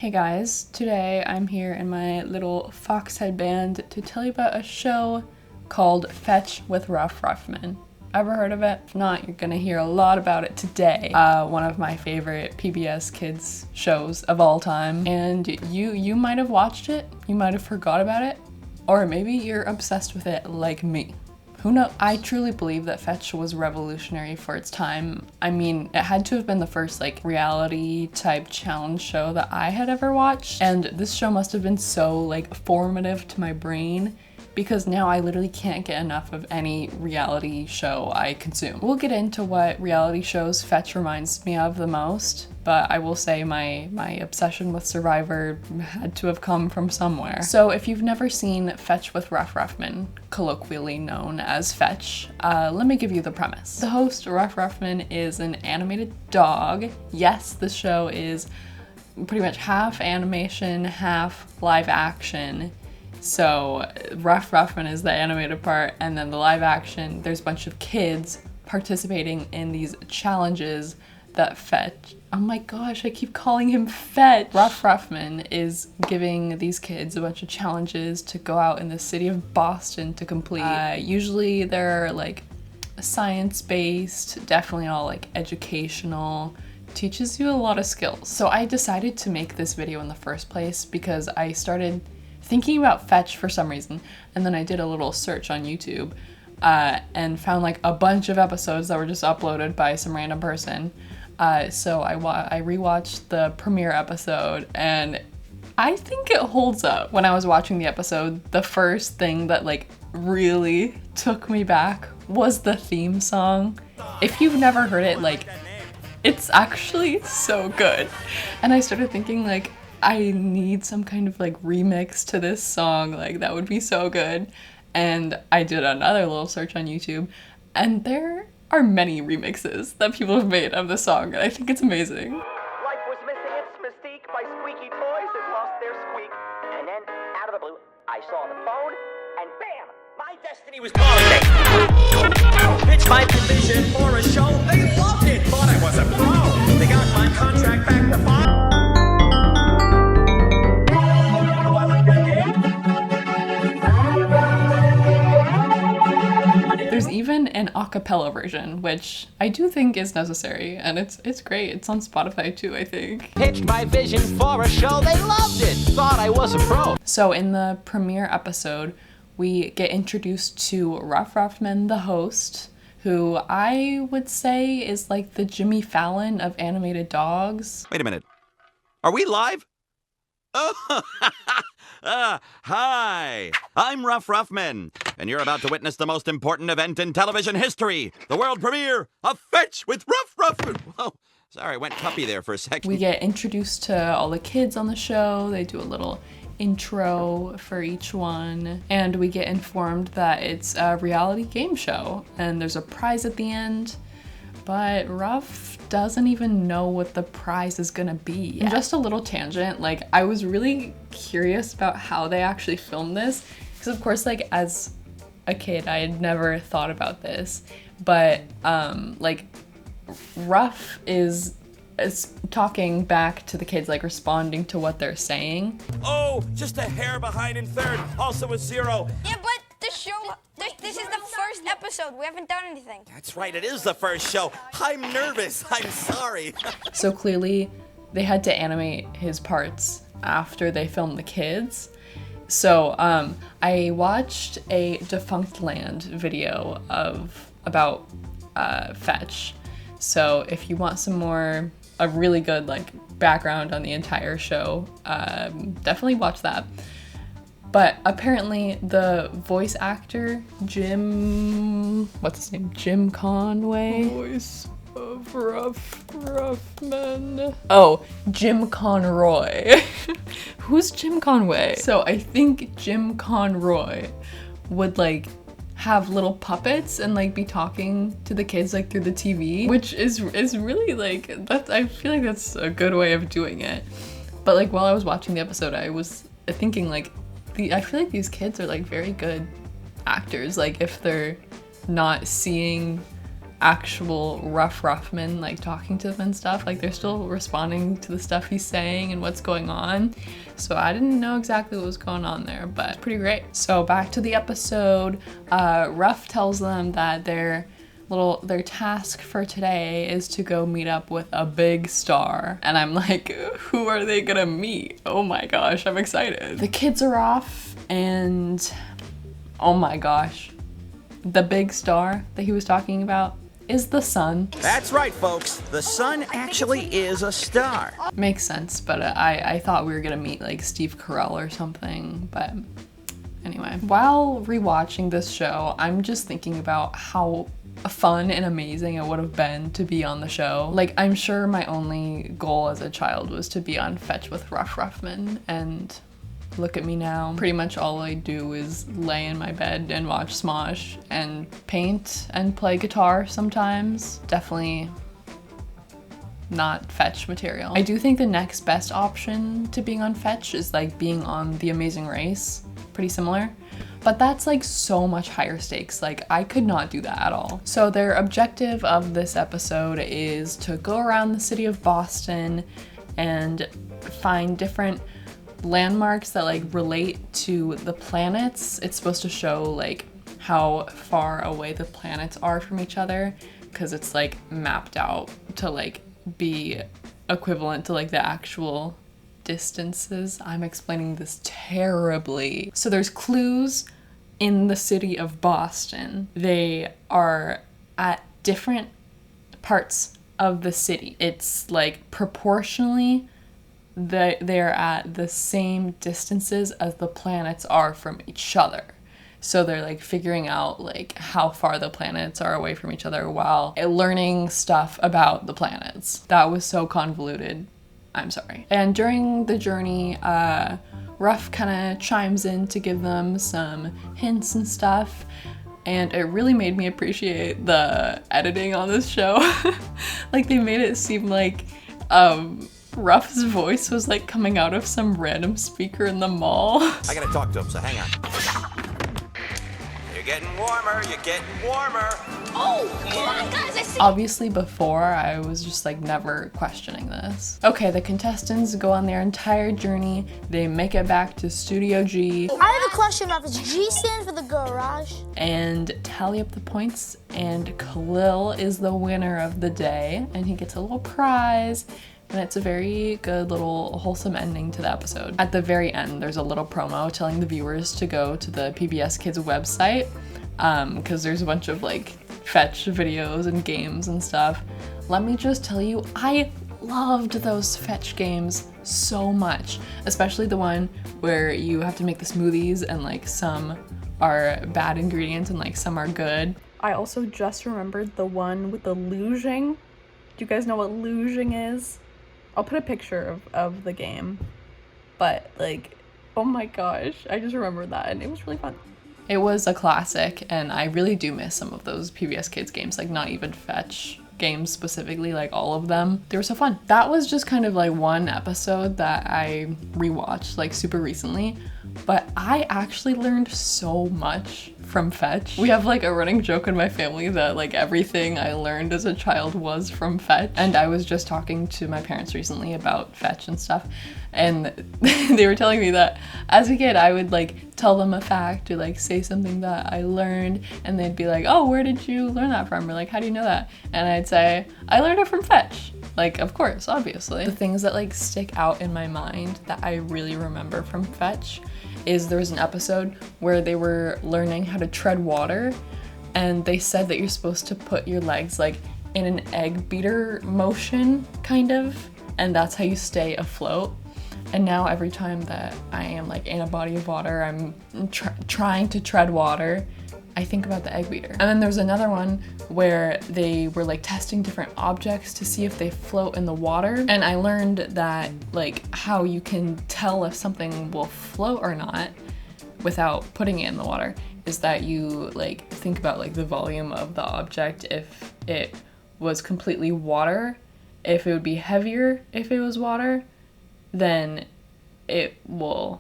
Hey guys, today I'm here in my little fox headband to tell you about a show called Fetch with Ruff Ruffman. Ever heard of it? If not, you're gonna hear a lot about it today. One of my favorite PBS Kids shows of all time. And you might have watched it, you might have forgot about it, or maybe you're obsessed with it like me. Who knows? I truly believe that Fetch was revolutionary for its time. I mean, it had to have been the first reality type challenge show that I had ever watched. And this show must have been so formative to my brain because now I literally can't get enough of any reality show I consume. We'll get into what reality shows Fetch reminds me of the most, but I will say my obsession with Survivor had to have come from somewhere. So if you've never seen Fetch with Ruff Ruffman, colloquially known as Fetch, let me give you the premise. The host, Ruff Ruffman, is an animated dog. Yes, the show is pretty much half animation, half live action. So Ruff Ruffman is the animated part, and then the live action, there's a bunch of kids participating in these challenges that Fetch, oh my gosh, I keep calling him Fetch. Ruff Ruffman is giving these kids a bunch of challenges to go out in the city of Boston to complete. Usually they're science-based, definitely all educational, teaches you a lot of skills. So I decided to make this video in the first place because I started thinking about Fetch for some reason, and then I did a little search on YouTube and found a bunch of episodes that were just uploaded by some random person. So I rewatched the premiere episode, and I think it holds up. When I was watching the episode, the first thing that really took me back was the theme song. If you've never heard it, it's actually so good. And I started thinking I need some kind of remix to this song, that would be so good. And I did another little search on YouTube, and there are many remixes that people have made of the song, and I think it's amazing. Life was missing its mystique by squeaky toys that lost their squeak. And then, out of the blue, I saw the phone, and bam! My destiny was calling me. Pitched my vision for a show. They loved it. Thought I was a pro. They got my contract back to farm. There's even an a cappella version, which I do think is necessary, and it's great. It's on Spotify too, I think. Pitched my vision for a show. They loved it. Thought I was a pro. So in the premiere episode, we get introduced to Ruff Ruffman, the host, who I would say is the Jimmy Fallon of animated dogs. Wait a minute. Are we live? Oh, hi. I'm Ruff Ruffman, and you're about to witness the most important event in television history, the world premiere of Fetch with Ruff Ruffman. Whoa, sorry, I went puppy there for a second. We get introduced to all the kids on the show. They do a little intro for each one, and we get informed that it's a reality game show, and there's a prize at the end. But Ruff doesn't even know what the prize is gonna be yet. Just a little tangent, I was really curious about how they actually filmed this, because of course, as a kid, I had never thought about this, but Ruff is talking back to the kids, responding to what they're saying. Oh, just a hair behind in third, also a 0. Yeah, but the show, this is the first episode. We haven't done anything. That's right, it is the first show. I'm nervous, I'm sorry. So clearly they had to animate his parts after they filmed the kids. So I watched a Defunct Land video about Fetch. So if you want a really good background on the entire show, definitely watch that. But apparently the voice actor, Jim Conway? Voice of Ruff Ruffman. Oh, Jim Conroy. Who's Jim Conway? So I think Jim Conroy would have little puppets and be talking to the kids through the TV, which is really that. I feel like that's a good way of doing it. But while I was watching the episode, I was thinking I feel like these kids are very good actors. If they're not seeing actual Ruff Ruffman like talking to them and stuff. Like they're still responding to the stuff he's saying and what's going on. So I didn't know exactly what was going on there, but it's pretty great. So back to the episode, Ruff tells them that their task for today is to go meet up with a big star. And I'm like, who are they gonna meet? Oh my gosh, I'm excited. The kids are off and oh my gosh, the big star that he was talking about is the sun. That's right, folks. The sun actually is a star. Makes sense, but I thought we were gonna meet like Steve Carell or something, but anyway. While rewatching this show, I'm just thinking about how fun and amazing it would have been to be on the show. Like, I'm sure my only goal as a child was to be on Fetch with Ruff Ruffman, and look at me now. Pretty much all I do is lay in my bed and watch Smosh and paint and play guitar sometimes. Definitely not Fetch material. I do think the next best option to being on Fetch is like being on The Amazing Race. Pretty similar. But that's like so much higher stakes. Like I could not do that at all. So their objective of this episode is to go around the city of Boston and find different landmarks that like relate to the planets. It's supposed to show like how far away the planets are from each other, because it's like mapped out to like be equivalent to like the actual distances. I'm explaining this terribly. So there's clues in the city of Boston. They are at different parts of the city. It's like proportionally they're at the same distances as the planets are from each other. So they're like figuring out like how far the planets are away from each other while learning stuff about the planets. That was so convoluted. I'm sorry. And during the journey, Ruff kind of chimes in to give them some hints and stuff. And it really made me appreciate the editing on this show. Like they made it seem like Ruff's voice was like coming out of some random speaker in the mall. I gotta talk to him, so hang on. You're getting warmer, you're getting warmer. Oh, come on, guys, I see. Obviously before, I was just like never questioning this. Okay, the contestants go on their entire journey. They make it back to Studio G. I have a question, Ruff. Is G stand for the garage? And tally up the points, and Khalil is the winner of the day, and he gets a little prize. And it's a very good little wholesome ending to the episode. At the very end, there's a little promo telling the viewers to go to the PBS Kids website, because there's a bunch of like Fetch videos and games and stuff. Let me just tell you, I loved those Fetch games so much, especially the one where you have to make the smoothies and like some are bad ingredients and like some are good. I also just remembered the one with the luging. Do you guys know what luging is? I'll put a picture of the game, but like, oh my gosh, I just remembered that and it was really fun. It was a classic, and I really do miss some of those PBS Kids games, like not even Fetch games specifically, like all of them. They were so fun. That was just kind of like one episode that I rewatched like super recently, but I actually learned so much from Fetch. We have like a running joke in my family that like everything I learned as a child was from Fetch. And I was just talking to my parents recently about Fetch and stuff, and they were telling me that as a kid I would like tell them a fact or like say something that I learned, and they'd be like, oh, where did you learn that from? Or like, how do you know that? And I'd say, I learned it from Fetch. Like, of course, obviously. The things that like stick out in my mind that I really remember from Fetch is there was an episode where they were learning how to tread water, and they said that you're supposed to put your legs like in an egg beater motion, kind of, and that's how you stay afloat. And now every time that I am like in a body of water, I'm trying to tread water, I think about the egg beater. And then there's another one where they were like testing different objects to see if they float in the water. And I learned that like how you can tell if something will float or not without putting it in the water is that you like think about like the volume of the object. If it was completely water, if it would be heavier if it was water, then it will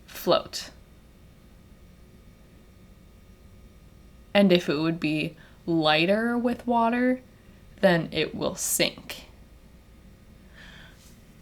float. And if it would be lighter with water, then it will sink.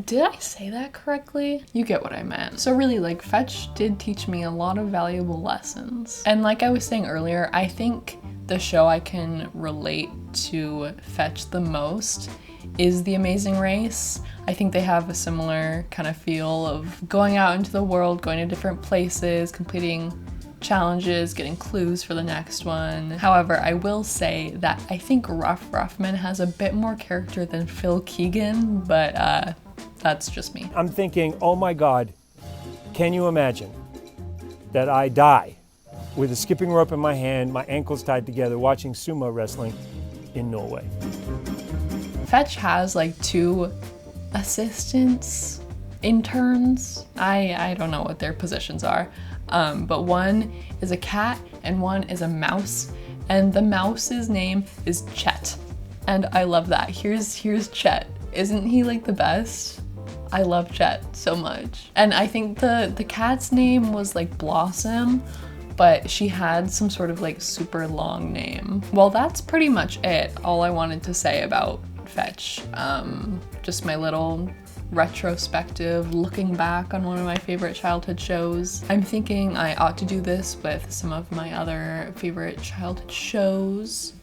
Did I say that correctly? You get what I meant. So really, like, Fetch did teach me a lot of valuable lessons. And like I was saying earlier, I think the show I can relate to Fetch the most is The Amazing Race. I think they have a similar kind of feel of going out into the world, going to different places, completing challenges, getting clues for the next one. However, I will say that I think Ruff Ruffman has a bit more character than Phil Keegan, but that's just me. I'm thinking, oh my God, can you imagine that I die with a skipping rope in my hand, my ankles tied together, watching sumo wrestling in Norway? Fetch has like 2 assistants, interns. I don't know what their positions are, but one is a cat and one is a mouse, and the mouse's name is Chet, and I love that. Here's Chet. Isn't he like the best? I love Chet so much. And I think the cat's name was like Blossom, but she had some sort of like super long name. Well, that's pretty much it. All I wanted to say about Fetch. Just my little retrospective, looking back on one of my favorite childhood shows. I'm thinking I ought to do this with some of my other favorite childhood shows,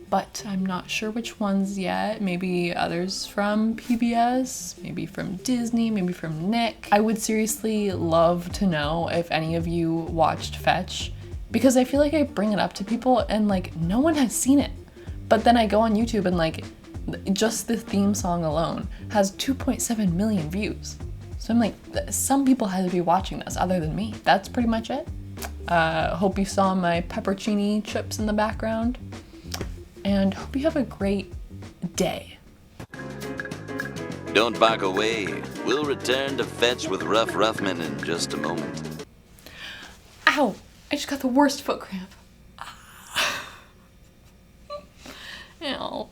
but I'm not sure which ones yet. Maybe others from PBS, maybe from Disney, maybe from Nick. I would seriously love to know if any of you watched Fetch, because I feel like I bring it up to people and like no one has seen it. But then I go on YouTube and like just the theme song alone has 2.7 million views. So I'm like, some people had to be watching this other than me. That's pretty much it. Hope you saw my pepperoni chips in the background. And hope you have a great day. Don't back away. We'll return to Fetch with Ruff Ruffman in just a moment. Ow! I just got the worst foot cramp. Ow.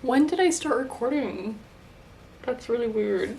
When did I start recording? That's really weird.